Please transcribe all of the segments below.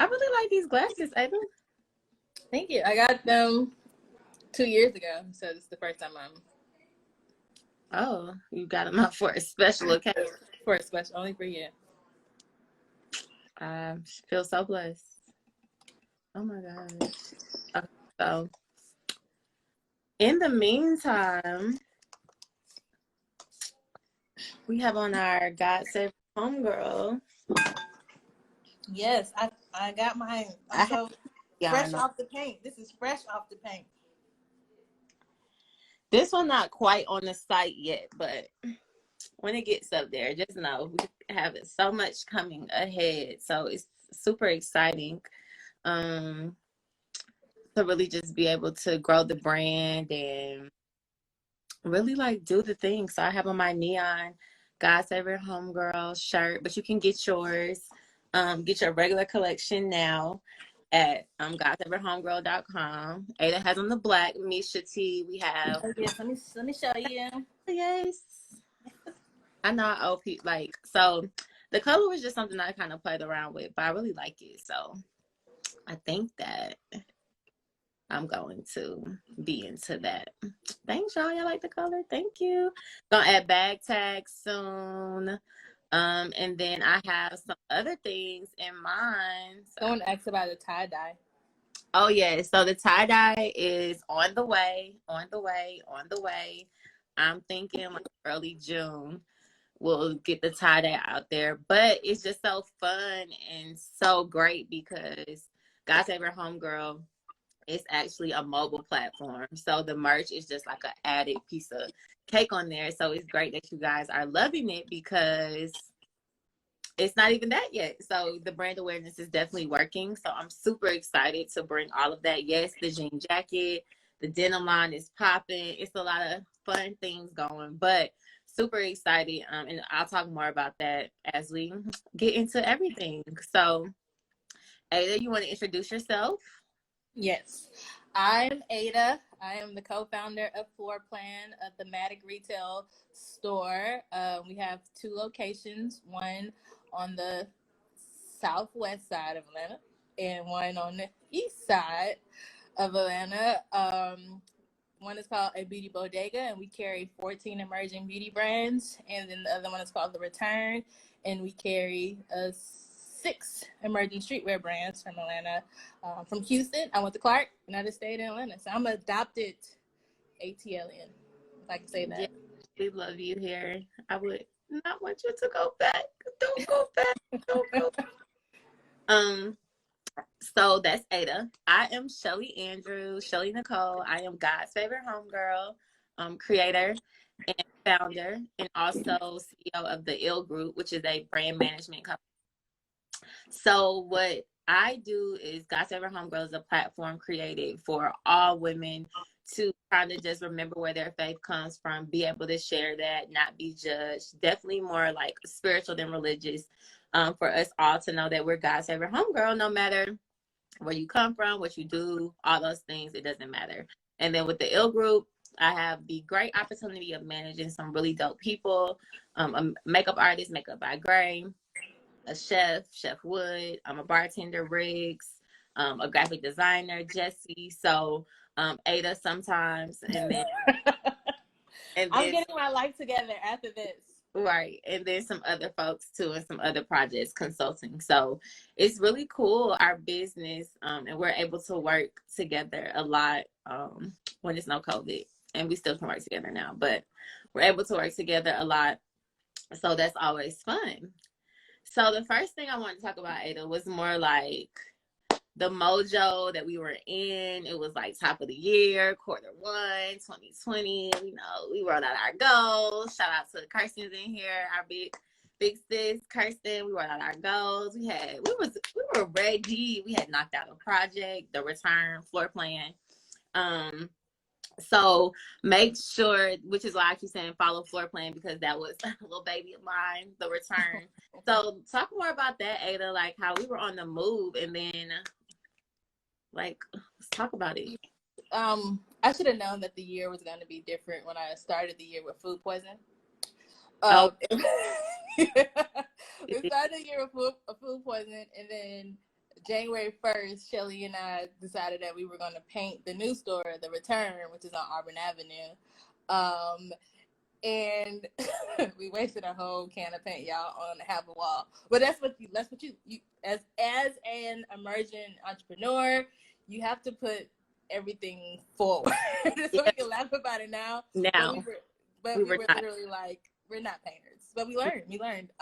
I really like these glasses, Ada. Thank you. I got them 2 years ago, so this is the first time I'm. Oh, you got them up for a special occasion. For a special, only for you. I feel so blessed. Oh my gosh. Okay, so, in the meantime, we have on our God Save Homegirl. Yes, I got mine. I'm so fresh off the paint. This is fresh off the paint. This one not quite on the site yet, but when it gets up there, just know we have so much coming ahead. So it's super exciting to really just be able to grow the brand and really like do the thing. So I have on my neon God Saver Homegirl shirt, but you can get yours, get your regular collection now at GodSaverHomegirl.com. Ada has on the black Misha tee. We have. Oh, yes, let me show you. Yes. I know OP like so the color was just something I kind of played around with, but I really like it. So I think that I'm going to be into that. Thanks, y'all. Y'all like the color? Thank you. Gonna add bag tags soon. And then I have some other things in mind. So. Someone asked about a tie-dye. Oh, yeah. So the tie-dye is on the way. I'm thinking like early June we'll get the tie-dye out there. But it's just so fun and so great because God Save Your Homegirl is actually a mobile platform. So the merch is just like an added piece of cake on there. So it's great that you guys are loving it because it's not even that yet. So the brand awareness is definitely working. So I'm super excited to bring all of that. Yes, the jean jacket, the denim line is popping. It's a lot of fun things going, but super excited. And I'll talk more about that as we get into everything. So Ada, you want to introduce yourself? Yes, I'm Ada. I am the co-founder of FLR-PLN of the Matic Retail Store. We have 2 locations, one on the southwest side of Atlanta and one on the east side of Atlanta. One is called A Beauty Bodega, and we carry 14 emerging beauty brands. And then the other one is called The Return, and we carry 6 emerging streetwear brands from Atlanta. From Houston, I went to Clark, and I just stayed in Atlanta. So I'm adopted ATLN, if I can say that. Yeah, we love you here. I would not want you to go back. Don't go back. Don't go back. So that's Ada. I am Shelly Andrews, Shelly Nicole. I am God's favorite homegirl, creator and founder, and also CEO of the IL Group, which is a brand management company. So what I do is God's favorite homegirl is a platform created for all women to kind of just remember where their faith comes from, be able to share that, not be judged. Definitely more like spiritual than religious. For us all to know that we're God's favorite homegirl, no matter where you come from, what you do, all those things, it doesn't matter. And then with the IL Group, I have the great opportunity of managing some really dope people, a makeup artist, Makeup by Gray, a chef, Chef Wood, I'm a bartender, Riggs, a graphic designer, Jesse. So Ada sometimes, and then I'm getting my life together after this. Right. And then some other folks too, and some other projects consulting. So it's really cool, our business, and we're able to work together a lot when it's no COVID. And we still can work together now, but we're able to work together a lot. So that's always fun. So the first thing I wanted to talk about, Ada, was more like the mojo that we were in. It was like top of the year, Q1, 2020. You know, we rolled out our goals. Shout out to Kirsten's in here, our big sis, Kirsten. We rolled out our goals. We were ready. We had knocked out a project, The Return, FLR-PLN. So make sure, which is why I keep saying follow FLR-PLN, because that was a little baby of mine, The Return. So talk more about that, Ada, like how we were on the move, and then like let's talk about it. I should have known that the year was going to be different when I started the year with food poisoning. We started the year with food poisoning, and then January 1st, Shelly and I decided that we were going to paint the new store, The Return, which is on Auburn Avenue. And we wasted a whole can of paint, y'all, on half a wall. But that's what you as an emerging entrepreneur, you have to put everything forward. So we can laugh about it now. Now, but we were literally like, we're not painters. But we learned.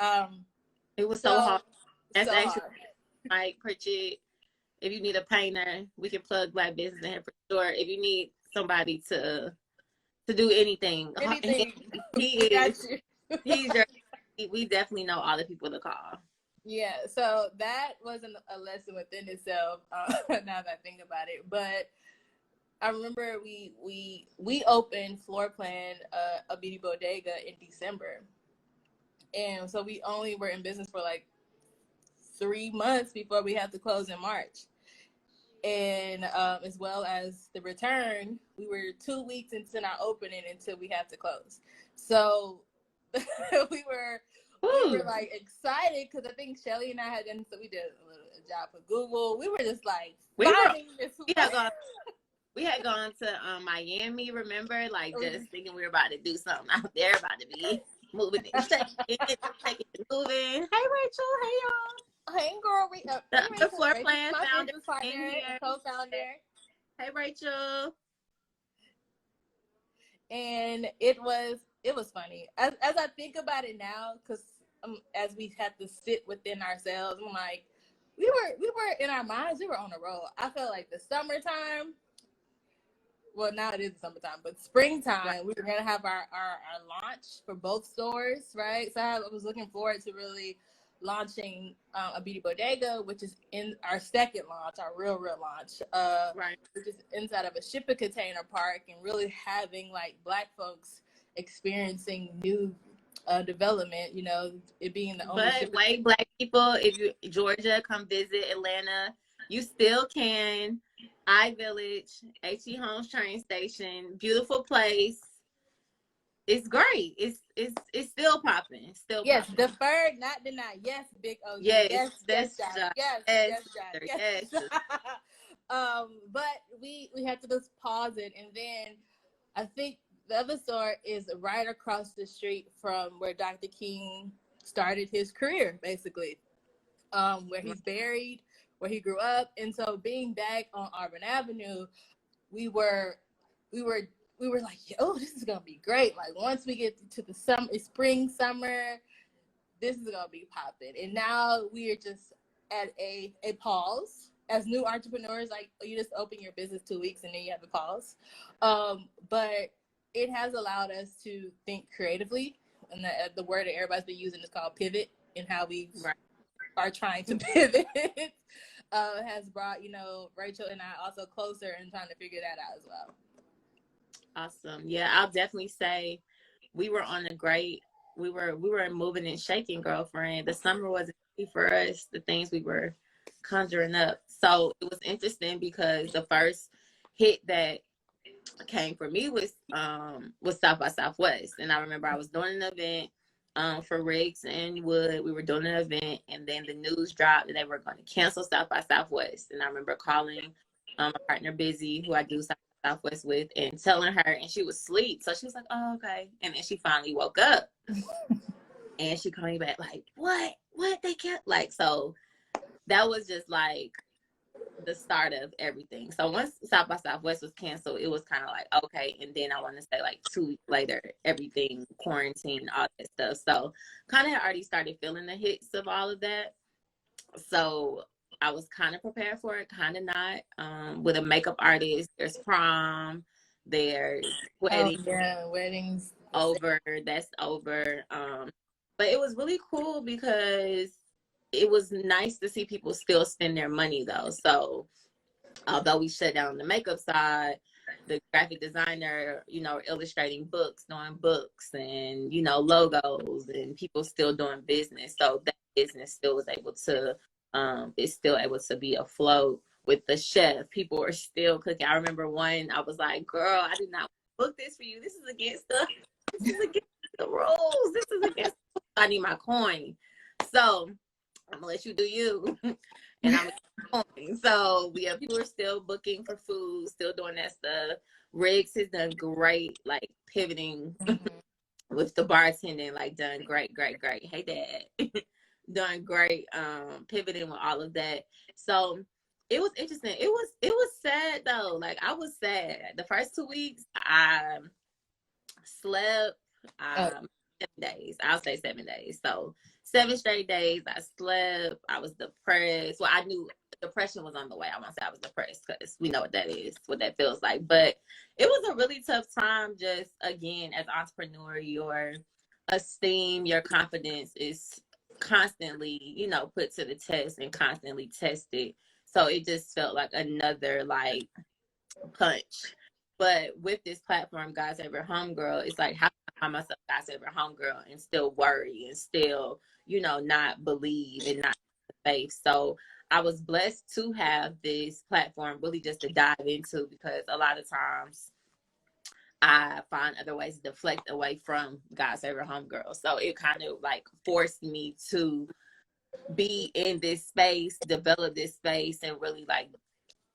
It was so hard. That's so actually hard. Mike Pritchett. If you need a painter, we can plug Black business in here for sure. If you need somebody to do anything, we definitely know all the people to call. Yeah, so that wasn't a lesson within itself. Now that I think about it, but I remember we opened Floor Plan, a beauty bodega, in December, and so we only were in business for like 3 months before we had to close in March. And as well as The Return, we were 2 weeks into our opening until we had to close. So we were like excited because I think Shelly and I had done, so we did a job for Google. We were just like we had gone to Miami, remember? Like just thinking we were about to do something out there, about to be moving and shaking, moving. Hey Rachel, hey y'all. Hey girl, the Floor Plan founder, co-founder. Hey Rachel. And it was funny. As I think about it now, because as we had to sit within ourselves, I'm like, we were in our minds, we were on a roll. I felt like the summertime. Well, now it is the summertime, but springtime, we were gonna have our launch for both stores, right? So I was looking forward to really launching a beauty bodega, which is in our second launch, our real launch, which is inside of a shipping container park, and really having like Black folks experiencing new development, you know, it being the only. But wait, Black people, if you Georgia, come visit Atlanta, you still can. iVillage, HE Homes train station, beautiful place. It's great. It's still popping. Still yes, popping. Deferred, not denied. Yes, big OG. Yes, yes. But we had to just pause it, and then I think the other store is right across the street from where Dr. King started his career, basically, where he's buried, where he grew up. And so being back on Auburn Avenue, we were like, oh, this is gonna be great. Like once we get to the spring, summer, this is gonna be popping. And now we are just at a pause as new entrepreneurs. Like you just open your business 2 weeks and then you have a pause. But it has allowed us to think creatively, and the word that everybody's been using is called pivot, and how we are trying to pivot. Has brought, you know, Rachel and I also closer and trying to figure that out as well. Awesome. Yeah, I'll definitely say we were moving and shaking, girlfriend. The summer wasn't easy for us, the things we were conjuring up. So it was interesting because the first hit that came for me was South by Southwest. And I remember I was doing an event for Riggs and Wood. We were doing an event, and then the news dropped that they were going to cancel South by Southwest. And I remember calling my partner Busy, who I do South by Southwest with, and telling her, and she was asleep. So she was like, oh, okay. And then she finally woke up and she called me back like, what they can't, like, so that was just like the start of everything. So once South by Southwest was canceled, it was kind of like, okay. And then I want to say like 2 weeks later, everything, quarantine, all that stuff. So kind of already started feeling the hits of all of that. So I was kind of prepared for it, kind of not. With a makeup artist, there's prom, there's wedding. Oh, yeah, weddings. Over, that's over. But it was really cool because it was nice to see people still spend their money though. So although we shut down the makeup side, the graphic designer, you know, illustrating books, doing books and, you know, logos, and people still doing business. So that business still was able to, is still able to be afloat with the chef. People are still cooking. I remember one, I was like, girl, I did not book this for you. This is against the rules. This is against I need my coin. So I'm gonna let you do you, and I'm gonna So people are still booking for food, still doing that stuff. Riggs has done great, like pivoting with the bartending, like done great, great, great. Hey dad. Done great, pivoting with all of that. So it was interesting. It was sad though. Like I was sad. The first 2 weeks I slept 7 days. I'll say 7 days. So 7 straight days I slept. I was depressed. Well, I knew depression was on the way. I won't say I was depressed because we know what that is, what that feels like. But it was a really tough time. Just again, as an entrepreneur, your esteem, your confidence is constantly, put to the test and constantly tested. So it just felt like another like punch. But with this platform, God's Favorite Homegirl, it's like, how can I find myself God's Favorite Homegirl and still worry and still, not believe and not have faith. So I was blessed to have this platform really just to dive into, because a lot of times I find other ways to deflect away from God's Favorite Homegirl. So it kind of like forced me to be in this space, develop this space, and really like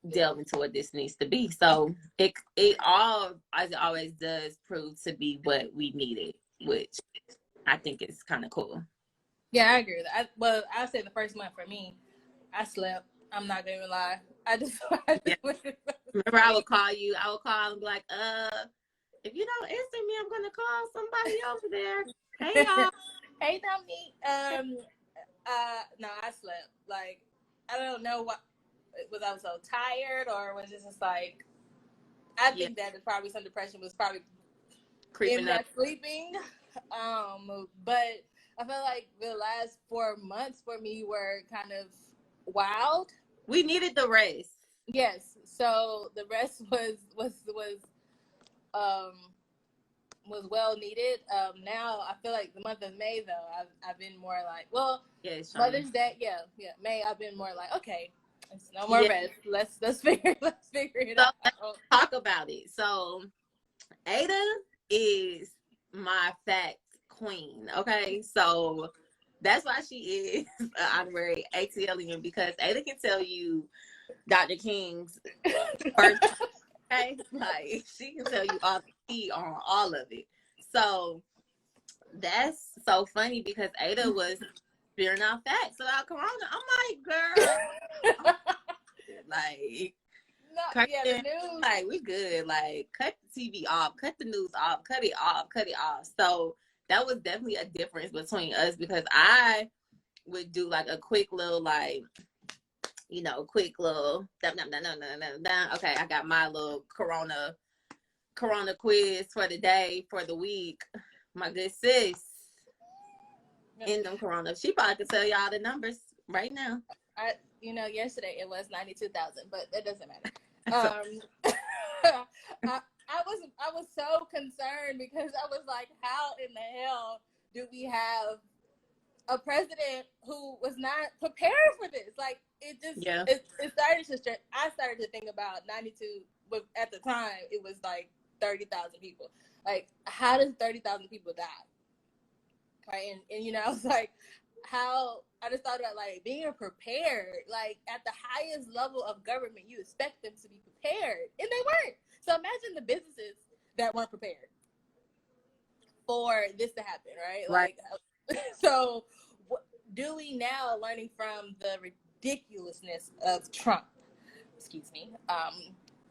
delve into what this needs to be. So it all, as it always does, prove to be what we needed, which I think is kind of cool. Yeah, I agree with that. I'll say the first month for me, I slept. I'm not gonna even lie. Remember, I would call and be like, if you don't answer me, I'm gonna call somebody over there. Hey y'all. Hey Dominique. No, I slept. Like, I don't know what was. I so tired, or was it just like, I think that probably some depression was probably creeping in that sleeping. But I felt like the last 4 months for me were kind of wild. We needed the rest. Yes. So the rest was well needed. Now I feel like the month of May though, I've been more like, Mother's Day, May I've been more like, okay, it's no more rest. Let's figure it out. Let's talk about it. So Ada is my fact queen. Okay, so that's why she is an honorary ATLian, because Ada can tell you Dr. King's first. Okay, like she can tell you all the key on all of it. So that's so funny, because Ada was spearing out facts about Corona. I'm like, girl, like, the news. Like, we good. Like, cut the TV off, cut the news off, cut it off. So that was definitely a difference between us, because I would do like a quick little okay, I got my little corona quiz for the day, for the week. My good sis in them corona, she probably could tell y'all the numbers right now. Yesterday it was 92,000, but it doesn't matter. I was so concerned, because I was like, how in the hell do we have a president who was not prepared for this? Like, it just it started to stress. I started to think about 92, but at the time it was like 30,000 people. Like, how does 30,000 people die? Right, and I was like, how? I just thought about like being prepared. Like, at the highest level of government, you expect them to be prepared, and they weren't. So imagine the businesses that weren't prepared for this to happen, right? Right. Like, so do we now, learning from the ridiculousness of Trump,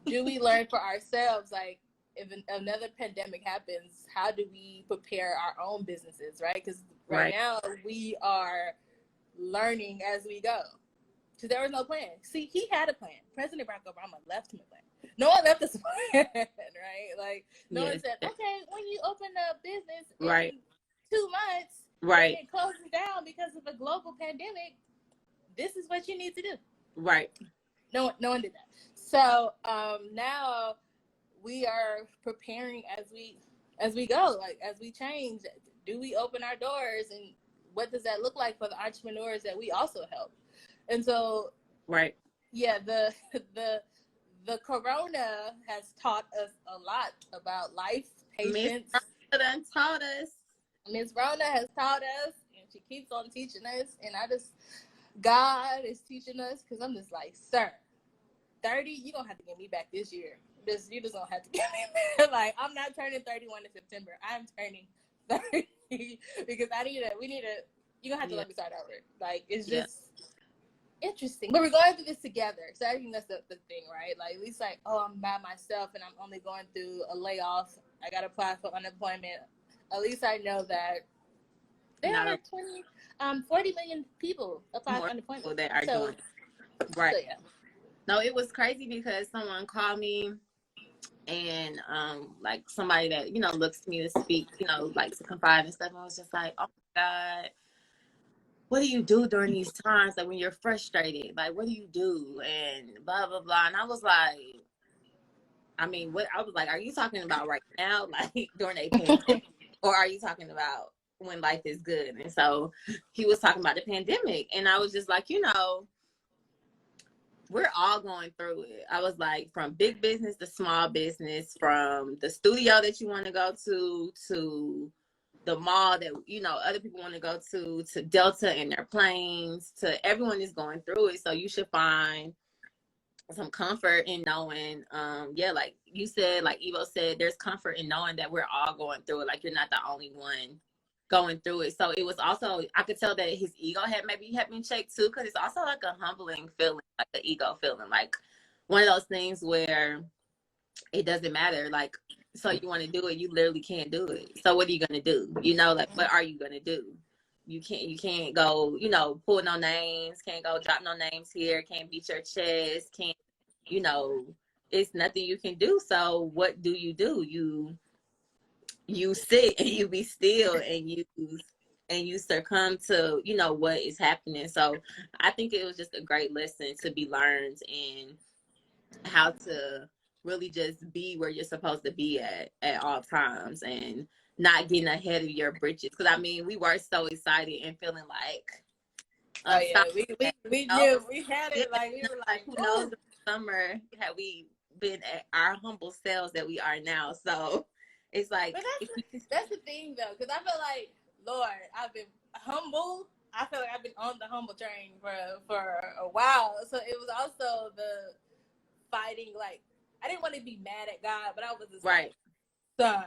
do we learn for ourselves, like, if another pandemic happens, how do we prepare our own businesses, right? Because right now we are learning as we go, because there was no plan. See, he had a plan. President Barack Obama left him a plan. No one left us a plan, right? Like, no one said, okay, when you open a business in 2 months, and it closes down because of a global pandemic, this is what you need to do. Right. No one did that. So now we are preparing as we go, like, as we change. Do we open our doors, and what does that look like for the entrepreneurs that we also help? And so, the corona has taught us a lot about life, patience. Miss Rona has taught us, and she keeps on teaching us. And God is teaching us, because I'm just like, sir, 30, you're going to have to get me back this year. You just don't have to get me back. Like, I'm not turning 31 in September. I'm turning 30 because you're going to have to let me start over. Like, it's just interesting. But we're going through this together. So I think that's the thing, right? Like, at least like, oh, I'm by myself and I'm only going through a layoff. I got to apply for unemployment. At least I know that there are 40 million people applying for unemployment. That are doing right. So, yeah. No, it was crazy because someone called me and like somebody that, you know, looks to me to speak, you know, like to confide and stuff. And I was just like, oh my God, what do you do during these times? Like when you're frustrated, like what do you do? And blah, blah, blah. And I was like, I mean, what I was like, are you talking about right now, like during a pandemic, or are you talking about when life is good? And so he was talking about the pandemic, and I was just like, you know, we're all going through it. I was like, from big business to small business, from the studio that you want to go to the mall that, you know, other people want to go to Delta and their planes, to everyone is going through it. So you should find some comfort in knowing, like you said, like Evo said, there's comfort in knowing that we're all going through it. Like you're not the only one going through it. So it was also, I could tell that his ego had been checked too, because it's also like a humbling feeling, like the ego feeling, like one of those things where it doesn't matter. Like, so you want to do it, you literally can't do it. So what are you gonna do? You know, like what are you gonna do? You can't go, you know, pull no names, can't go drop no names here, can't beat your chest, can't, you know, it's nothing you can do. So what do? You sit and you be still and you succumb to, you know, what is happening. So I think it was just a great lesson to be learned in how to really just be where you're supposed to be at all times and not getting ahead of your britches. Because I mean, we were so excited and feeling like, we knew we had it. Like we were like, who knows? The summer had we been at our humble selves that we are now. So it's like, that's the thing though, because I feel like, Lord, I've been humble. I feel like I've been on the humble train for a while. So it was also the fighting. Like I didn't want to be mad at God, but I was just like, son.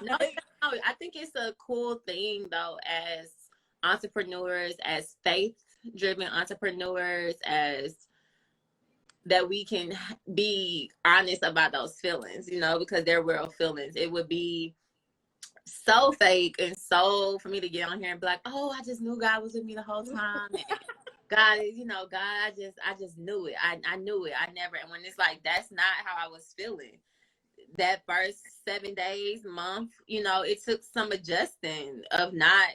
No, I think it's a cool thing though, as entrepreneurs, as faith-driven entrepreneurs, as that we can be honest about those feelings, you know, because they're real feelings. It would be so fake and so for me to get on here and be like, oh, I just knew God was with me the whole time. And God is, you know, God, I just knew it. I knew it. I never, and when it's like, that's not how I was feeling. That first 7 days, month, you know, it took some adjusting of not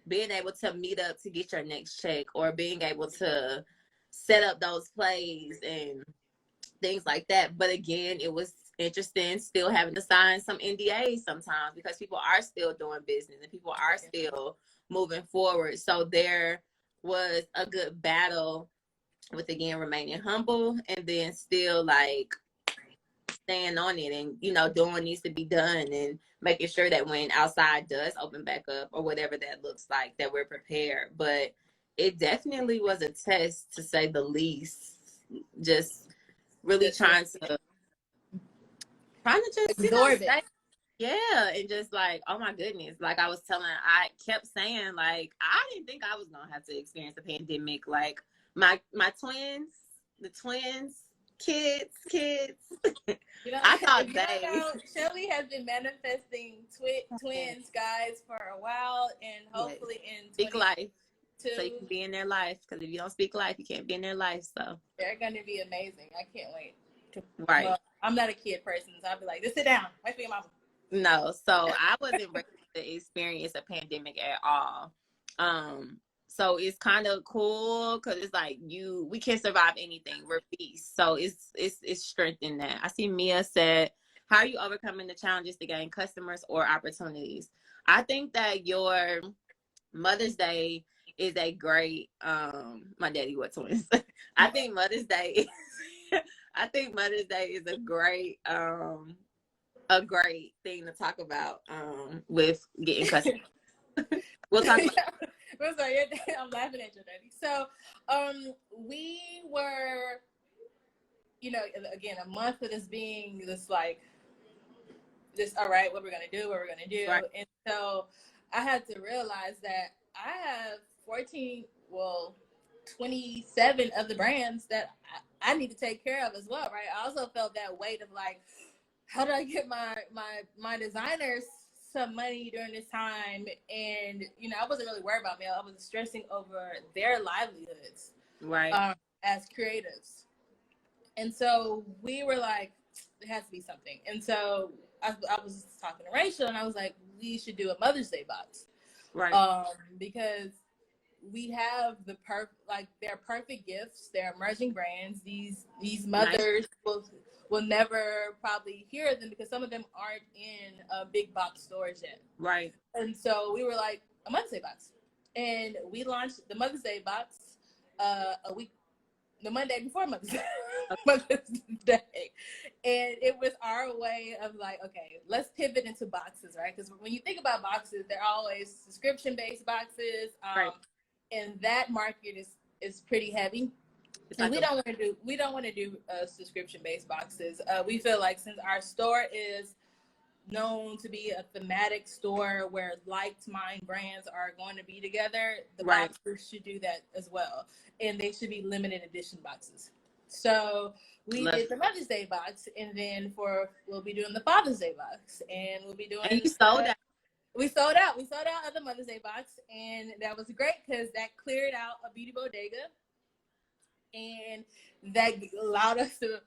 being able to meet up to get your next check, or being able to set up those plays and things like that. But again, it was interesting still having to sign some NDAs sometimes, because people are still doing business and people are still moving forward. So there was a good battle with, again, remaining humble and then still like staying on it and, you know, doing what needs to be done and making sure that when outside does open back up or whatever that looks like, that we're prepared. But it definitely was a test, to say the least. Just really trying to just, you know, stay, yeah, and just like, oh my goodness, like I I kept saying, like, I didn't think I was gonna have to experience the pandemic. Like my twins, kids. You know, I thought Shelly has been manifesting twins, guys, for a while, and hopefully in speak life, so you can be in their life. Because if you don't speak life, you can't be in their life. So they're going to be amazing. I can't wait. Right. Well, I'm not a kid person, so I'll be like, just sit down. Wait for your mama. No, so I wasn't ready to experience a pandemic at all. So it's kind of cool because it's like we can survive anything. We're beasts. So it's strength in that. I see Mia said, how are you overcoming the challenges to gain customers or opportunities? I think that your Mother's Day is a great, my daddy what twins. I think Mother's Day is a great thing to talk about with getting customers. We'll talk about I'm sorry, I'm laughing at you, Daddy. So, we were, again, a month of this being this like, just all right, what we're gonna do, right, and so I had to realize that I have 27 of the brands that I need to take care of as well, right? I also felt that weight of like, how do I get my designers some money during this time? And I wasn't really worried about mail. I was stressing over their livelihoods, right, as creatives. And so we were like, it has to be something. And so I was talking to Rachel, and I was like, we should do a Mother's Day box, right, because we have they're perfect gifts. They're emerging brands. These mothers will never probably hear them because some of them aren't in big box stores yet. right. And so we were like, a Mother's Day box, and we launched the Mother's Day box the Monday before Mother's Day. Mother's Day. And it was our way of like, okay, let's pivot into boxes, right? Because when you think about boxes, they're always subscription-based boxes. Right. And that market is pretty heavy. And we don't want to do subscription-based boxes. We feel like since our store is known to be a thematic store where like-minded brands are going to be together, the boxes should do that as well, and they should be limited edition boxes. So we did the Mother's Day box, and then we'll be doing the Father's Day box, and we'll be doing. And you sold out. We sold out. We sold out of the Mother's Day box, and that was great because that cleared out a beauty bodega, and that allowed us to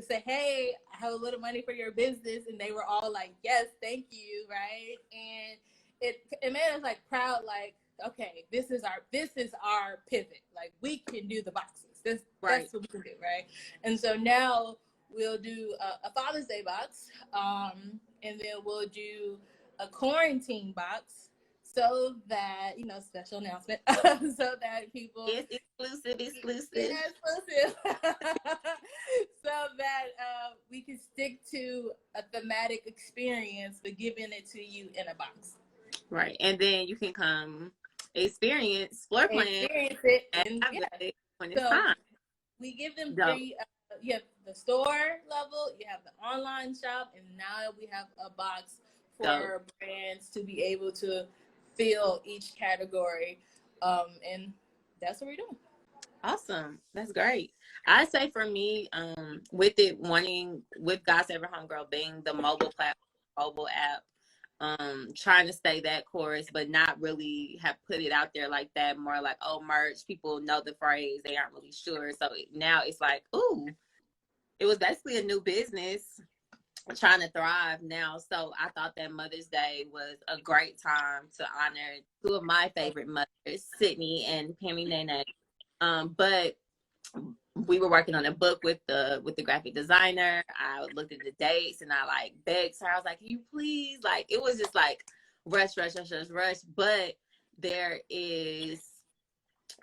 say, hey, I have a little money for your business. And they were all like, yes, thank you. Right. And it made us like proud, like, okay, this is our pivot. Like we can do the boxes. That's what we can do. Right. And so now we'll do a Father's Day box. And then we'll do a quarantine box. So that, special announcement, so that people... Yes, exclusive. Yeah, exclusive. So that we can stick to a thematic experience, but giving it to you in a box. Right. And then you can come experience floor plan. Experience it. And, when it's time. We give them free... you have the store level, you have the online shop, and now we have a box for brands to be able to fill each category, and that's what we're doing. Awesome. That's great. I say for me, with God Save Our Homegirl being the mobile app, trying to stay that course, but not really have put it out there like that. More like, merch. People know the phrase, they aren't really sure. So now it's like, it was basically a new business trying to thrive now. So I thought that Mother's Day was a great time to honor two of my favorite mothers, Sydney and Pammy Nene. But we were working on a book with the graphic designer. I looked at the dates and I like begged her. I was like, can you please? Like, it was just like rush. But there is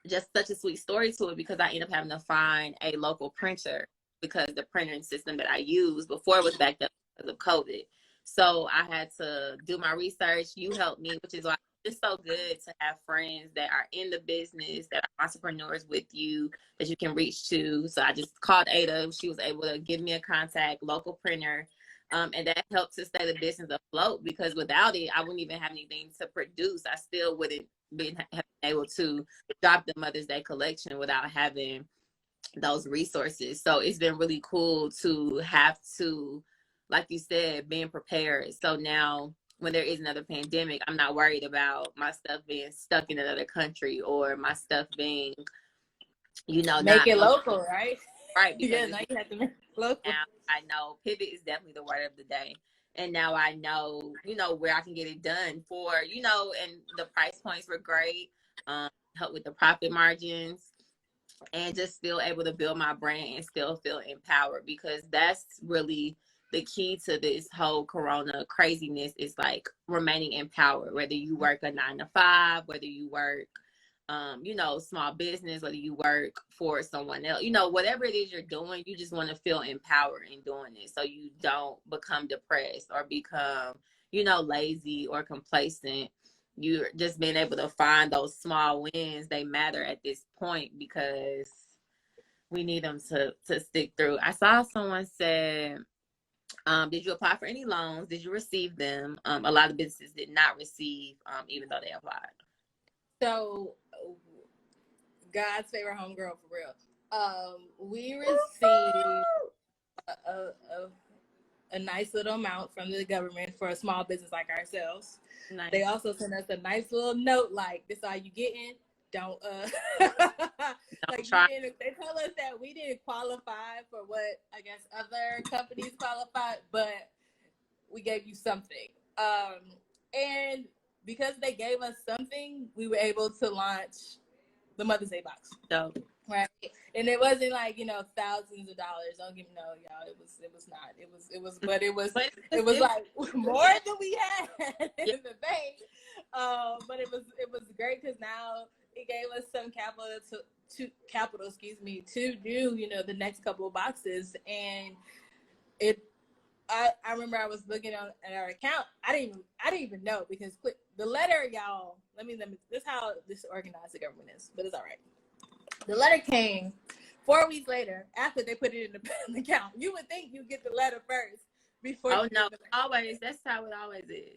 just such a sweet story to it because I ended up having to find a local printer because the printing system that I used before was backed up because of COVID. So I had to do my research. You helped me, which is why it's so good to have friends that are in the business, that are entrepreneurs with you, that you can reach to. So I just called Ada. She was able to give me a contact, local printer. And that helped to stay the business afloat because without it, I wouldn't even have anything to produce. I still wouldn't been able to drop the Mother's Day collection without having those resources. So it's been really cool to have to, like you said, being prepared. So now when there is another pandemic, I'm not worried about my stuff being stuck in another country or my stuff being, make it local, right? Right. Because now you have to make it local. Now I know pivot is definitely the word of the day. And now I know, where I can get it done for, and the price points were great. Help with the profit margins. And just still able to build my brand and still feel empowered because that's really the key to this whole Corona craziness is like remaining empowered, whether you work a 9-to-5, whether you work, small business, whether you work for someone else, whatever it is you're doing, you just want to feel empowered in doing it. So you don't become depressed or become, lazy or complacent. you're just being able to find those small wins. They matter at this point because we need them to stick through. I saw someone said, did you apply for any loans? Did you receive them? A lot of businesses did not receive, even though they applied. So, God's favorite homegirl for real. We received a nice little amount from the government for a small business like ourselves. Nice. They also sent us a nice little note like, this all you getting. Don't like try. They tell us that we didn't qualify for what I guess other companies qualified, but we gave you something. And because they gave us something, we were able to launch the Mother's Day box. So right. And it wasn't like, thousands of dollars. Don't give me y'all. It was not. It was like more than we had in the bank. But it was great because now it gave us some capital to do, the next couple of boxes. And I remember I was looking at our account. I didn't even know because the letter, y'all, let me this is how disorganized the government is, but it's all right. The letter came 4 weeks later after they put it in the account. You would think you get the letter first before. Oh no, always. That's how it always is.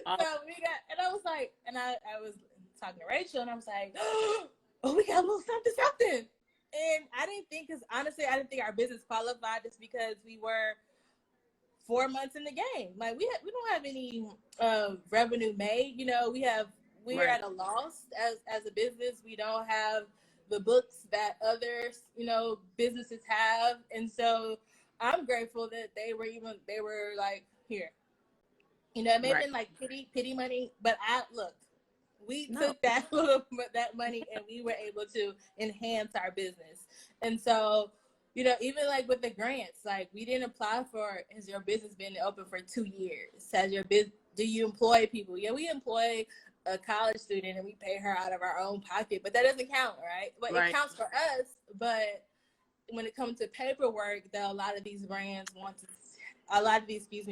So and I was like, and I was talking to Rachel, and I was like, oh, we got a little something. And I didn't think, because honestly, I didn't think our business qualified just because we were 4 months in the game. Like we don't have any revenue made. We are at a loss as a business. We don't have the books that others, businesses have. And so I'm grateful that they were like, here. It may have been like pity money, but we took that money and we were able to enhance our business. And so, even like with the grants, like we didn't apply for, has your business been open for 2 years? Do you employ people? Yeah, we employ a college student and we pay her out of our own pocket, but that doesn't count, right? But it counts for us. But when it comes to paperwork that a lot of these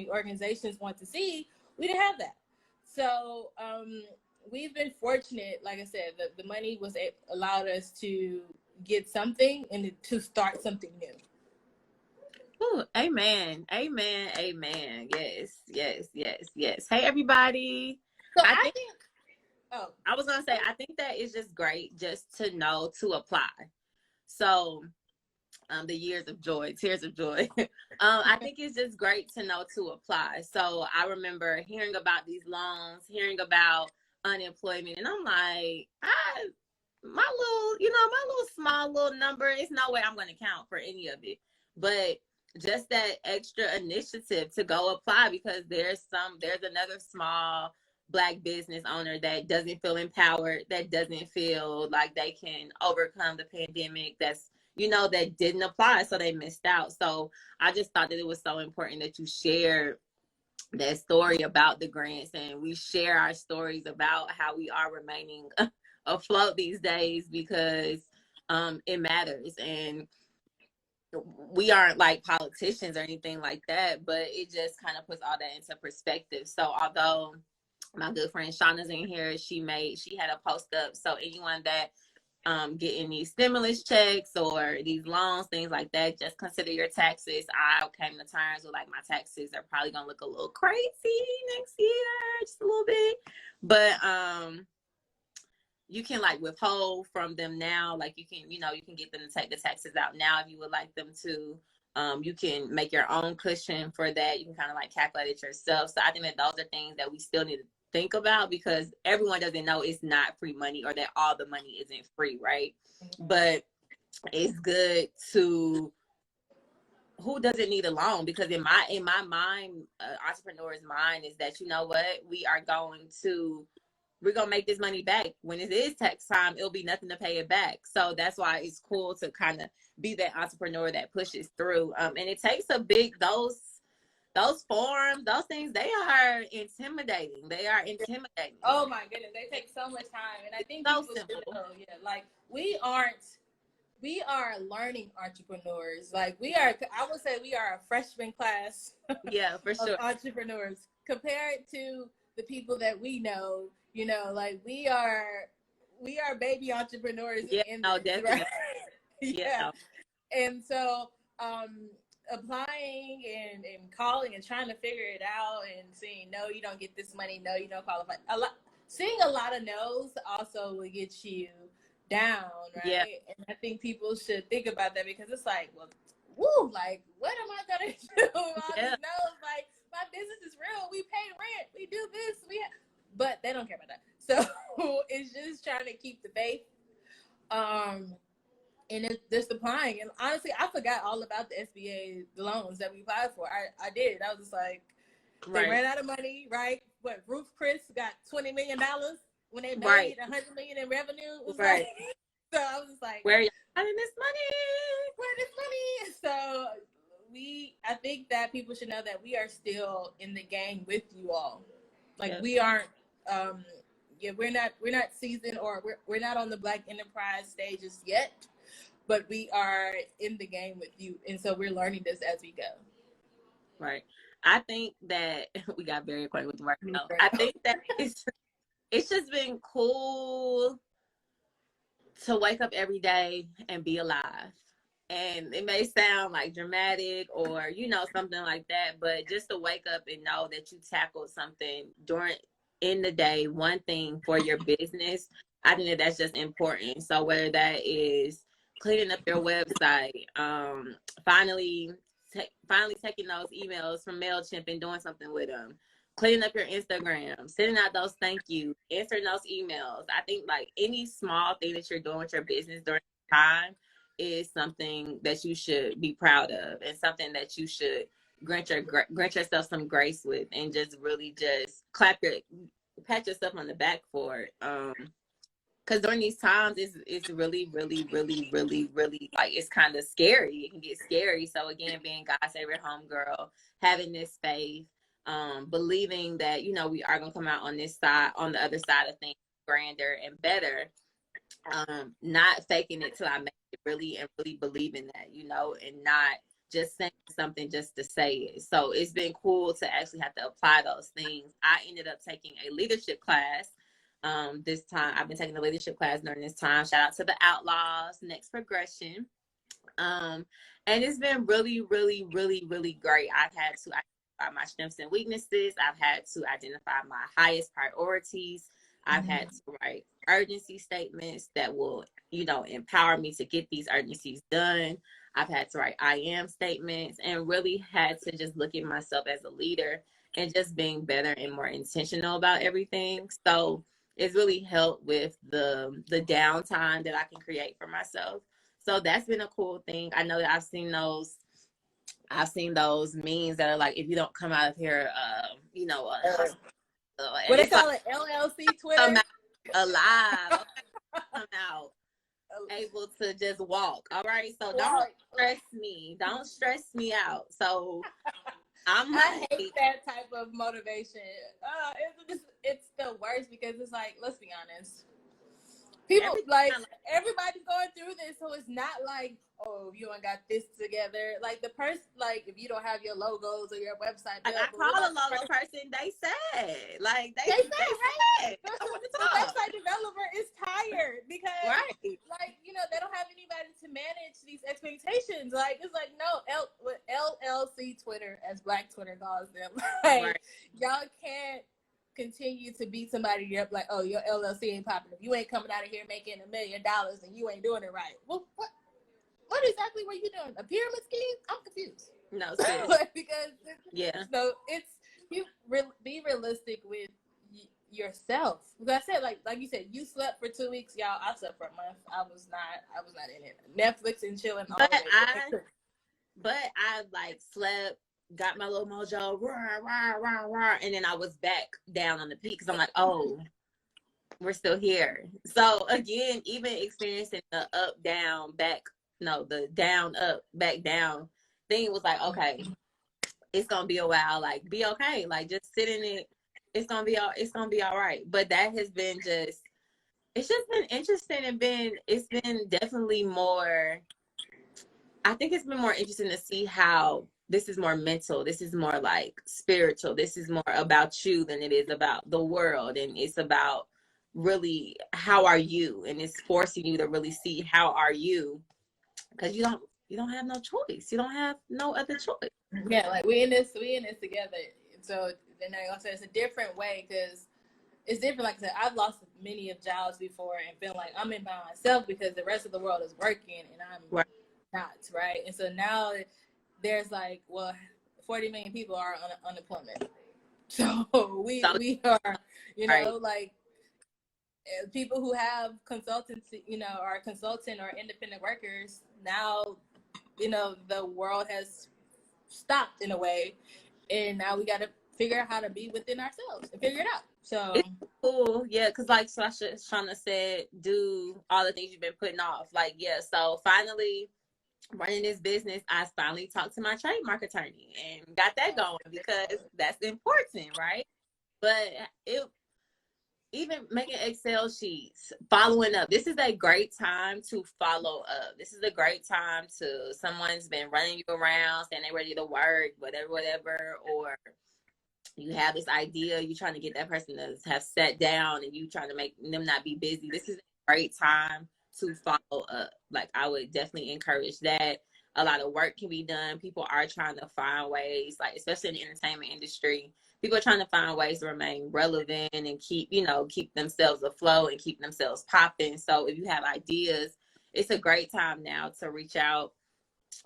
organizations want to see, we didn't have that. So we've been fortunate. Like I said, the money allowed us to get something and to start something new. Ooh, amen. Yes. Hey everybody. So I was gonna say, I think that is just great just to know to apply. So the tears of joy. I think it's just great to know to apply. So I remember hearing about these loans, hearing about unemployment, and I'm like, my little small number, it's no way I'm going to count for any of it. But just that extra initiative to go apply, because there's another small Black business owner that doesn't feel empowered, that doesn't feel like they can overcome the pandemic, that didn't apply, so they missed out. So I just thought that it was so important that you shared that story about the grants, and we share our stories about how we are remaining afloat these days, because it matters. And we aren't like politicians or anything like that, but it just kind of puts all that into perspective. So although my good friend Shauna's in here, she had a post up. So anyone that getting these stimulus checks or these loans, things like that, just consider your taxes. I came to terms with like my taxes are probably gonna look a little crazy next year, just a little bit, but you can like withhold from them now. Like you can get them to take the taxes out now if you would like them to. You can make your own cushion for that. You can kind of like calculate it yourself. So I think that those are things that we still need to think about, because everyone doesn't know it's not free money or that all the money isn't free, right? But it's good to, who doesn't need a loan? Because in my mind, entrepreneur's mind is that, we're going to make this money back. When it is tax time, it'll be nothing to pay it back. So that's why it's cool to kind of be that entrepreneur that pushes through. And it takes those forms, those things, they are intimidating. Oh my goodness, they take so much time. And I think so simple. Like we are learning entrepreneurs. Like I would say we are a freshman class for sure of entrepreneurs compared to the people that we know You know, like we are baby entrepreneurs Yeah, in no, this, right? definitely. Yeah, Yeah. no, And so applying and calling and trying to figure it out and seeing no, you don't get this money, no, you don't qualify. Seeing a lot of no's also will get you down, yeah, right? And I think people should think about that, because it's like, well, woo, like what am I gonna do? All yeah, these no's, like my business is real, we pay rent, we do this, but they don't care about that. So it's just trying to keep the faith. And it's just applying. And honestly, I forgot all about the SBA loans that we applied for. I did. I was just like, they right, ran out of money, right? What, Ruth Chris got $20 million when they right, made $100 million in revenue? It was right. like, so I was just like, Where y'all finding this money? where this money? So I think that people should know that we are still in the game with you all. Like, Yep. we aren't, yeah, we're not seasoned, or we're not on the Black enterprise stages yet, but we are in the game with you, and so we're learning this as we go. Right. I think that we got very acquainted with the word. No, I think that it's just been cool to wake up every day and be alive. And it may sound like dramatic or, something like that, but just to wake up and know that you tackled something in the day, one thing for your business, I think that's just important. So whether that is cleaning up your website, finally taking those emails from MailChimp and doing something with them, cleaning up your Instagram, sending out those thank you, answering those emails. I think like any small thing that you're doing with your business during the time is something that you should be proud of, and something that you should grant yourself some grace with, and just really just pat yourself on the back for it. Because during these times, it's really, really, really, really, really, like, it's kind of scary. It can get scary. So again, being God's favorite homegirl, having this faith, believing that, we are going to come out on the other side of things, grander and better. Not faking it till I make it, really, and really believing that, and not just saying something just to say it. So it's been cool to actually have to apply those things. I ended up taking a leadership class. This time I've been taking the leadership class during this time. Shout out to the Outlaws, Next Progression. And it's been really, really, really, really great. I've had to identify my strengths and weaknesses. I've had to identify my highest priorities. I've had to write urgency statements that will, empower me to get these urgencies done. I've had to write I am statements, and really had to just look at myself as a leader and just being better and more intentional about everything. So it's really helped with the downtime that I can create for myself. So that's been a cool thing. I know that I've seen those memes that are like, if you don't come out of here, What and they it's like, call it, LLC Twitter. come out alive, come out able to just walk. All right, so don't stress me out. So I hate that type of motivation. It's the worst, because it's like, let's be honest, people everybody's going through this, so it's not like, oh, you ain't got this together. Like the person, like if you don't have your logos or your website, like, I call a logo person, they said, like they said, right? The website developer is tired because, right, like, they don't have anybody to manage these expectations. Like, it's like, no, LLC Twitter, as Black Twitter calls them, like, right. Y'all can't continue to beat somebody up like, oh, your LLC ain't popping. If you ain't coming out of here making $1 million and you ain't doing it right, well, what exactly were you doing? A pyramid scheme? I'm confused. No, because yeah. So it's be realistic with yourself. Because I said, like you said, you slept for 2 weeks, y'all. I slept for a month. I was not in it. Netflix and chilling. But I like slept, got my little mojo, and then I was back down on the peak, because I'm like, oh, we're still here. So again, even experiencing the up, down, the down, up, back down thing was like, okay, it's gonna be a while. Like, be okay. Like, just sit in it. It's gonna be all right. But that has been it's just been interesting, and it's been definitely more. I think it's been more interesting to see how this is more mental. This is more like spiritual. This is more about you than it is about the world. And it's about really how are you? And it's forcing you to really see how are you, because you don't have no choice. You don't have no other choice. Yeah, like we in this together. So then I also, it's a different way, because it's different. Like I said, I've lost many of jobs before and feel like I'm in by myself because the rest of the world is working and I'm Right. not, right? And so now there's like, well, 40 million people are on unemployment. So we are, you know, right. like people who have consultancy, you know, are consultant or independent workers. Now, you know, the world has stopped in a way, and now we got to figure out how to be within ourselves and figure it out. So It's cool. Yeah, because like Sasha Shauna said, do all the things you've been putting off. Like, yeah, so finally running this business, I finally talked to my trademark attorney and got that going, because that's important, right? But it, even making Excel sheets, following up. This is a great time to follow up. This is a great time to, someone's been running you around saying they're ready to work, whatever, or you have this idea, you're trying to get that person to have sat down and you trying to make them not be busy. This is a great time to follow up. Like, I would definitely encourage that. A lot of work can be done. People are trying to find ways, like especially in the entertainment industry, people are trying to find ways to remain relevant and keep, you know, keep themselves afloat and keep themselves popping. So if you have ideas, it's a great time now to reach out.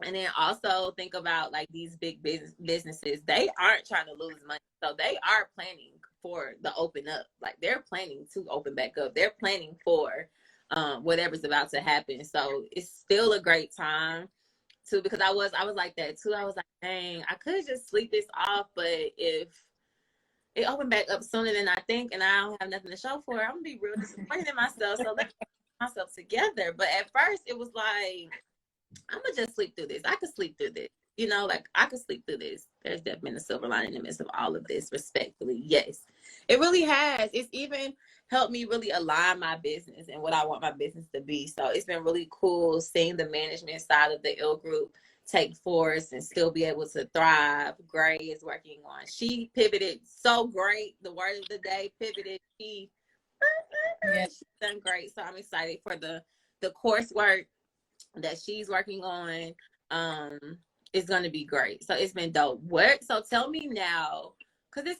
And then also think about like these big businesses, they aren't trying to lose money. So they are planning for the open up. Like, they're planning to open back up. They're planning for whatever's about to happen. So it's still a great time too, because I was like that too. I was like, dang, I could just sleep this off, but if it opened back up sooner than I think and I don't have nothing to show for it, I'm gonna be real disappointed in myself. So let's get myself together. But at first it was like, I'm gonna just sleep through this. I could sleep through this. You know, like, I could sleep through this. There's definitely been a silver lining in the midst of all of this, respectfully. Yes, it really has. It's even helped me really align my business and what I want my business to be. So it's been really cool seeing the management side of the 𝐾𝐢 group take force and still be able to thrive. Gray is working on. She pivoted so great. The word of the day, pivoted. She's done great. So I'm excited for the coursework that she's working on. Is going to be great. So it's been dope. What? So tell me now, because it's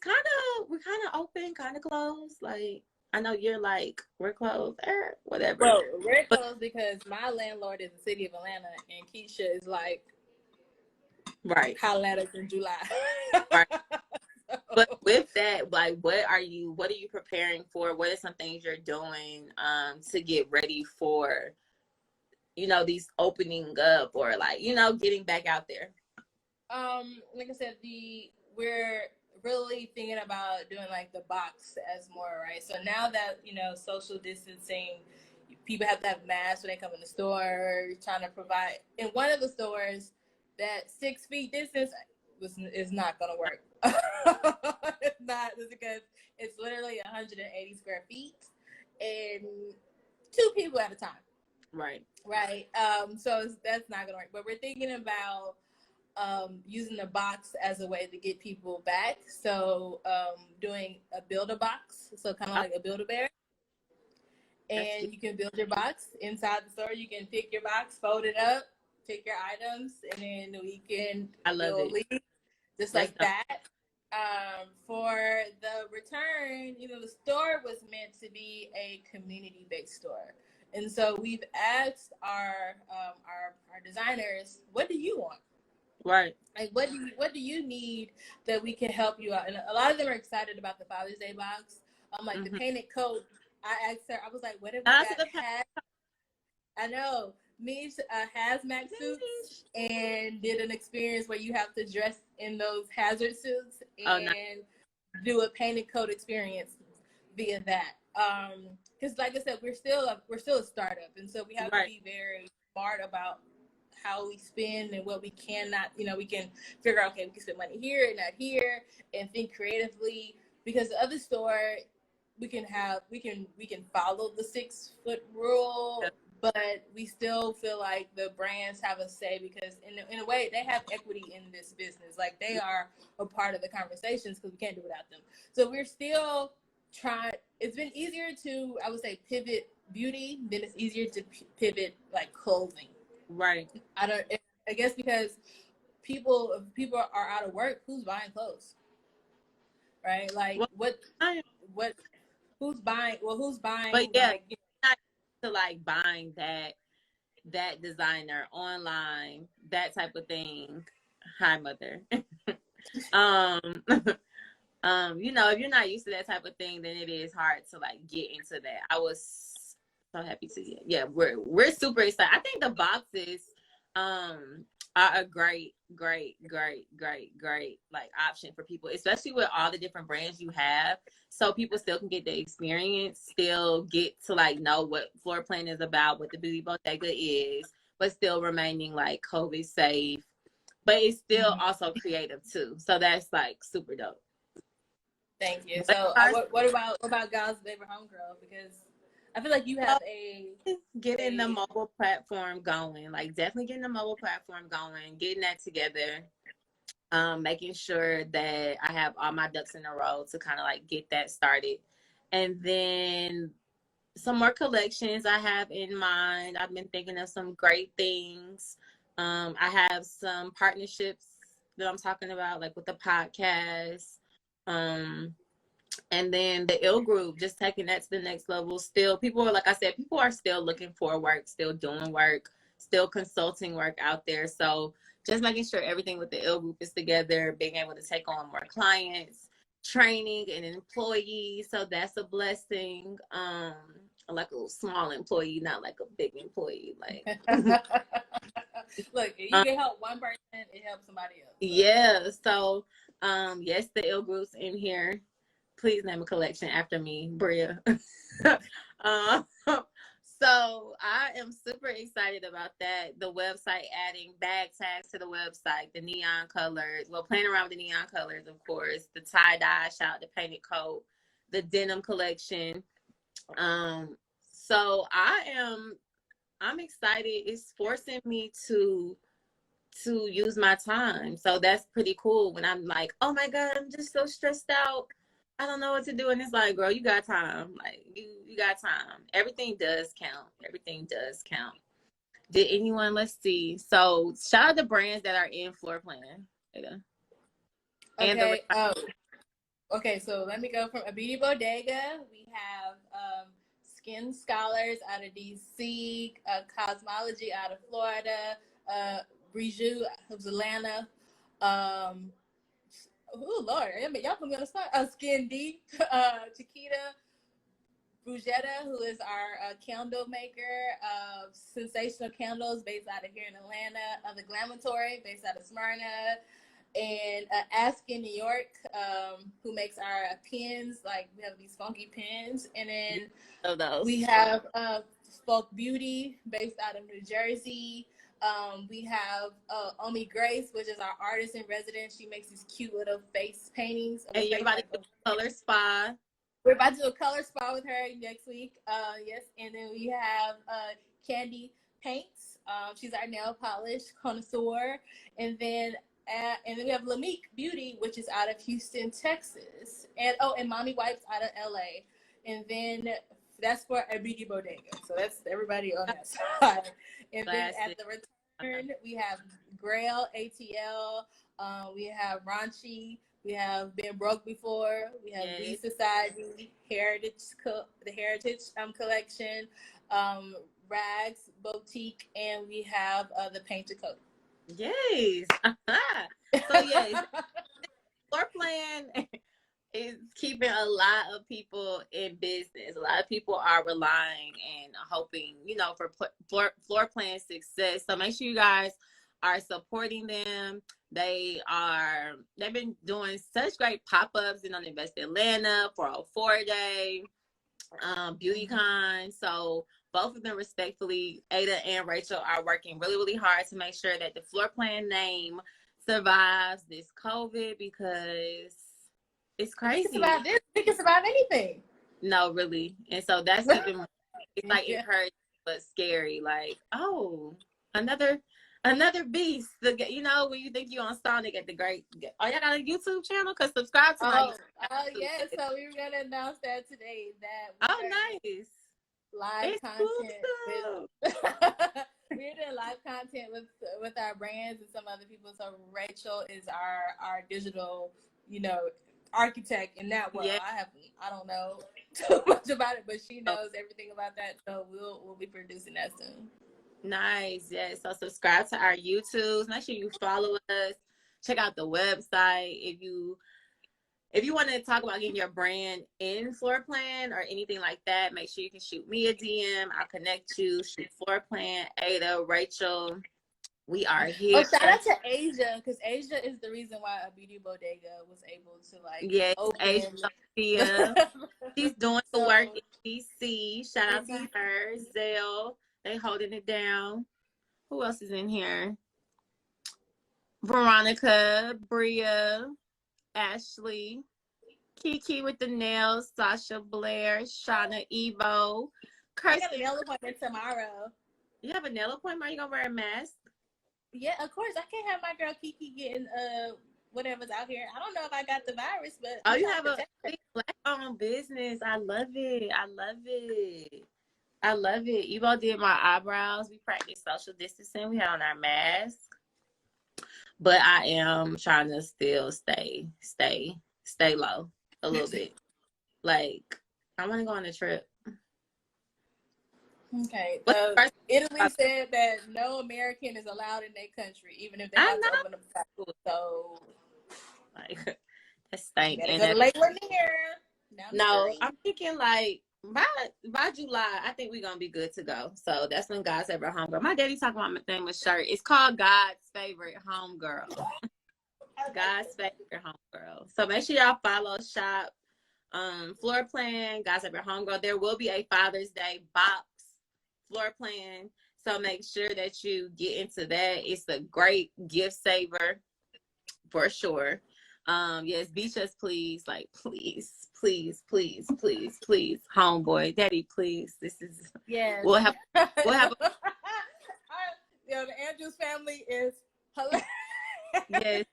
we're kind of open, kind of closed. Like, I know you're like, we're closed, whatever. Well, we're closed because my landlord is the city of Atlanta, and Keisha is like, right, holla at us in July. right. But with that, like, what are you preparing for? What are some things you're doing to get ready for, you know, these opening up, or like, you know, getting back out there? Like I said, we're really thinking about doing like the box as more, right? So now that, you know, social distancing, people have to have masks when they come in the store, trying to provide in one of the stores that 6 feet distance is not going to work. It's not, just because it's literally 180 square feet and 2 people at a time. Right. So that's not gonna work. But we're thinking about using the box as a way to get people back. So doing a Build-A-Box, so kind of like a Build-A-Bear. And you can build your box inside the store. You can pick your box, fold it up, pick your items, and then we can leave just like that. For the return, you know, the store was meant to be a community-based store. And so we've asked our designers, what do you want? Right. Like, what do you need that we can help you out? And a lot of them are excited about the Father's Day box. Like the painted coat. I asked her, I was like, what if we got I know, me hazmat suits, and did an experience where you have to dress in those hazard suits and do a painted coat experience via that. Because like I said, we're still a startup, and so we have to be very smart about how we spend and what we cannot. You know, we can figure out, okay, we can spend money here and not here, and think creatively. Because the other store, we can follow the 6 foot rule, but we still feel like the brands have a say because in a way they have equity in this business. Like they are a part of the conversations because we can't do without them. So we're still trying. It's been easier to, I would say, pivot beauty than it's easier to pivot like clothing. Right. I guess because people are out of work, who's buying clothes? Right? Like Well, who's buying? Well, who's buying? but yeah, like, not to like buying that designer online, that type of thing. Hi, mother. You know, if you're not used to that type of thing, then it is hard to like get into that. I was so happy to see it. Yeah, we're super excited. I think the boxes are a great like option for people, especially with all the different brands you have. So people still can get the experience, still get to like know what floor plan is about, what the beauty bodega is, but still remaining like COVID safe. But it's still also creative too. So that's like super dope. Thank you. So what about God's favorite homegirl? Because I feel like you have getting the mobile platform going, like definitely getting the mobile platform going, getting that together, making sure that I have all my ducks in a row to kind of like get that started. And then some more collections I have in mind. I've been thinking of some great things. I have some partnerships that I'm talking about, like with the podcast. And then the ill group, just taking that to the next level. Still, people are, like I said, people are still looking for work, still doing work, still consulting work out there. So just making sure everything with the ill group is together, being able to take on more clients, training and employees. So that's a blessing. Like a small employee, not like a big employee. Like look, if you can help one person, it helps somebody else. So. Yeah. So yes, the ill group's in here. Please name a collection after me, Bria. So I am super excited about that. The website, adding bag tags to the website, the neon colors. Well, playing around with the neon colors, of course. The tie-dye, shout out the painted coat, the denim collection. So I'm excited. It's forcing me to use my time. So that's pretty cool when I'm like, oh my God, I'm just so stressed out. I don't know what to do. And it's like, girl, you got time. Like you got time. Everything does count. Everything does count. Did anyone, let's see. So shout out the brands that are in floor plan. Okay. Okay, so let me go from a beauty bodega. We have Skin Scholars out of DC, Cosmology out of Florida, Bijou of Atlanta. Oh Lord, y'all put me on the spot. Skin Deep, Chiquita Brugetta, who is our candle maker of sensational candles based out of here in Atlanta, the Glamatory based out of Smyrna, and Askin, New York, who makes our pins. Like we have these funky pins, and then we have Folk Beauty based out of New Jersey. We have Omi Grace, which is our artist in residence. She makes these cute little face paintings. And you're about to do a color spa. We're about to do a color spa with her next week. Yes, and then we have Candy Paints. She's our nail polish connoisseur, and then we have Lamique Beauty, which is out of Houston, Texas, and Mommy Wipes out of LA, and then that's for a beauty bodega. So that's everybody on that side. And then at the return, we have Grail, ATL, we have Raunchy, we have Been Broke Before, we have Lee Society, the Heritage Collection, Rags Boutique, and we have the Painted Coat. Yes. So yes, floor plan is keeping a lot of people in business. A lot of people are relying and hoping, for floor plan success. So make sure you guys are supporting them. They've been doing such great pop-ups in Invest Atlanta for a 4-day BeautyCon. So both of them, respectfully, Ada and Rachel, are working really, really hard to make sure that the floor plan name survives this COVID, because it's crazy. We can survive anything. No, really. And so that's even more, it's like encouraging but scary. Like, oh, another beast. You know, when you think you're on Sonic at the Great. Oh, y'all got a YouTube channel? Cause subscribe to my YouTube. Yeah. So we were gonna announce that today. That nice. Live content. We're doing live content with our brands and some other people. So Rachel is our digital, architect in that world. Yeah. I don't know too much about it, but she knows everything about that. So we'll be producing that soon. Nice. Yeah. So subscribe to our YouTubes. Make sure you follow us. Check out the website. If you want to talk about getting your brand in Floor Plan or anything like that, make sure you can shoot me a DM. I'll connect you. Shoot Floor Plan, Ada, Rachel. We are here. Oh, shout out to Asia, because Asia is the reason why a beauty bodega was able to open. Asia. She's doing the work in DC. Shout out to her. Zell. They holding it down. Who else is in here? Veronica, Bria, Ashley, Kiki with the nails, Sasha, Blair, Shauna, Evo, Kirsty. I got a nail appointment tomorrow. You have a nail appointment? Are you gonna wear a mask? Yeah, of course. I can't have my girl Kiki getting whatever's out here. I don't know if I got the virus, but you have a black-owned business. I love it. Evo did my eyebrows. We practiced social distancing. We had on our mask. But I am trying to still stay low a little bit. Like, I want to go on a trip. Okay. Italy said that no American is allowed in their country, even if they have to open up a school. So, like, that's stank. No, I'm thinking like by July, I think we're gonna be good to go. So that's when God's favorite homegirl. My daddy talking about my famous shirt. It's called God's favorite homegirl. God's favorite homegirl. So make sure y'all follow, shop, Floor Plan, God's favorite homegirl. There will be a Father's Day box Floor Plan. So make sure that you get into that. It's a great gift saver for sure. Yes, beach us, please. Like, please, homeboy, daddy, please. This is we'll have the Andrews family is hilarious. Yes.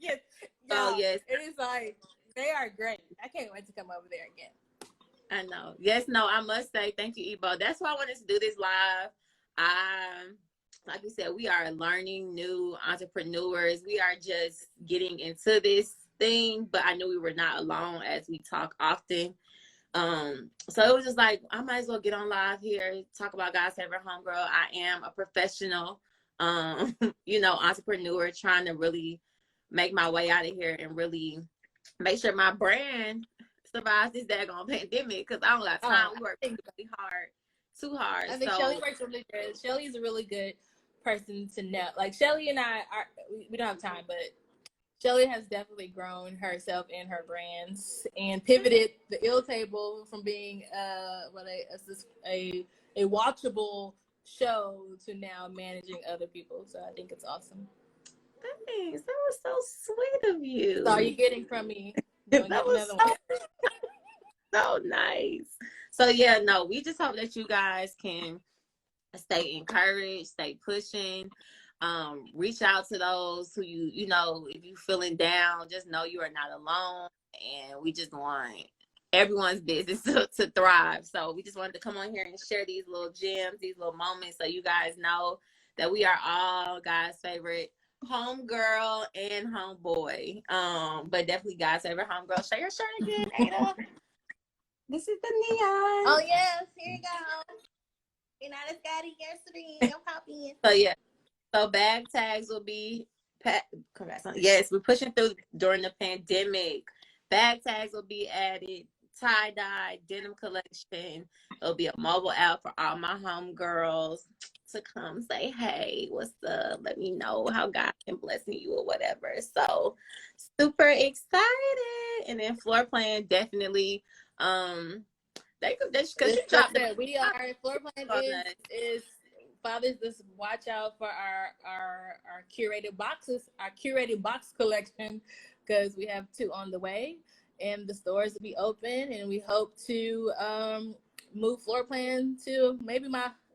Yes. It is like, they are great. I can't wait to come over there again. I know. Yes, no, I must say thank you, Evo. That's why I wanted to do this live. Like you said, we are learning new entrepreneurs. We are just getting into this thing, but I knew we were not alone as we talk often. So it was just like, I might as well get on live here, talk about God's favorite homegirl. I am a professional, entrepreneur trying to really make my way out of here and really make sure my brand survives this daggone pandemic, because I don't got time. We work really hard, too hard. I think Shelly works really good. Shelly's a really good person to know. Like, Shelly and I we don't have time, but Shelly has definitely grown herself and her brands and pivoted the Ill Table from being a watchable show to now managing other people. So I think it's awesome. Thanks. That was so sweet of you. So are you getting from me? That was so nice. So yeah, no, we just hope that you guys can stay encouraged, stay pushing. Reach out to those who if you're feeling down, just know you are not alone, and we just want everyone's business to thrive. So we just wanted to come on here and share these little gems, these little moments, so you guys know that we are all God's favorite homegirl and homeboy. But definitely God's favorite homegirl. Show your shirt again, Ada. This is the neon. Oh yes, here you go. United Scotty, yes, pop in. So yeah. So bag tags will be, yes, we're pushing through during the pandemic. Bag tags will be added, tie-dye, denim collection. There'll be a mobile app for all my homegirls to come say, hey, what's up? Let me know how God can bless you or whatever. So super excited. And then Floor Plan definitely, we are, Floor Plan is fathers, just watch out for our curated boxes, our curated box collection, because we have 2 on the way, and the stores will be open, and we hope to move Floor Plan to maybe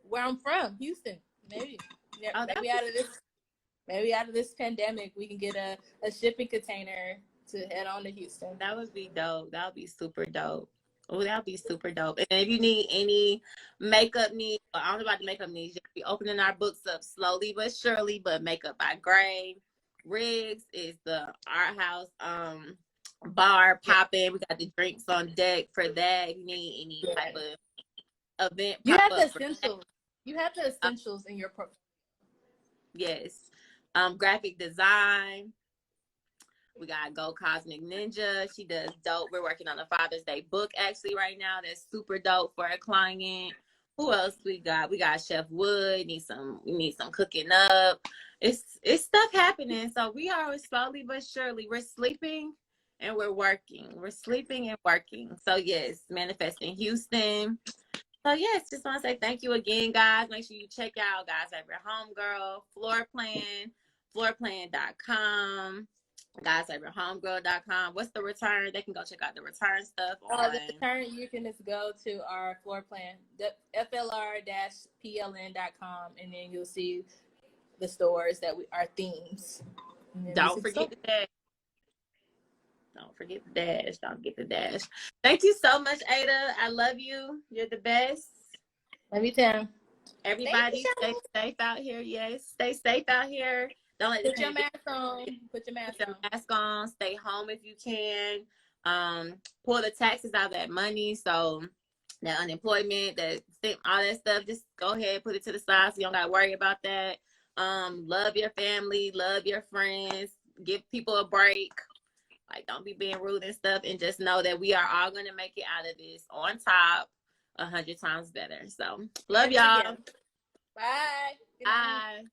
where I'm from, Houston. Maybe, yeah, Oh, maybe out of this pandemic, we can get a shipping container to head on to Houston. that would be dope. That would be super dope. Oh, that would be super dope. And if you need any makeup needs, I don't know about the makeup needs, you'll be opening our books up slowly but surely. But Makeup by Gray Riggs is the art house bar popping. We got the drinks on deck for that. If you need any type of event, You pop have the up for that. essentials. You have the essentials in your portfolio. Yes. Graphic design. We got Go Cosmic Ninja. She does dope. We're working on a Father's Day book actually right now. That's super dope for a client. Who else we got? We got Chef Wood. We need some cooking up. It's stuff happening. So we are slowly but surely. We're sleeping and we're working. We're sleeping and working. So yes, Manifesting Houston. So yes, just want to say thank you again, guys. Make sure you check out Guys Favorite Homegirl, Floor Plan, floorplan.com, guysfavoriteHomegirl.com. What's the return? They can go check out the return stuff on. The return, you can just go to our floor plan, FLR-PLN.com, and then you'll see the stores that our themes. Don't forget the dash. Don't forget the dash. Don't forget the dash. Thank you so much, Ada. I love you. You're the best. Love you too. Everybody, stay safe out here. Yes, stay safe out here. Don't let Put your mask on. Put your mask on. Stay home if you can. Pull the taxes out of that money. So that unemployment, all that stuff, just go ahead, put it to the side so you don't gotta worry about that. Love your family, love your friends, give people a break. Like, don't be being rude and stuff, and just know that we are all gonna make it out of this on top 100 times better. So love y'all. Bye. Bye.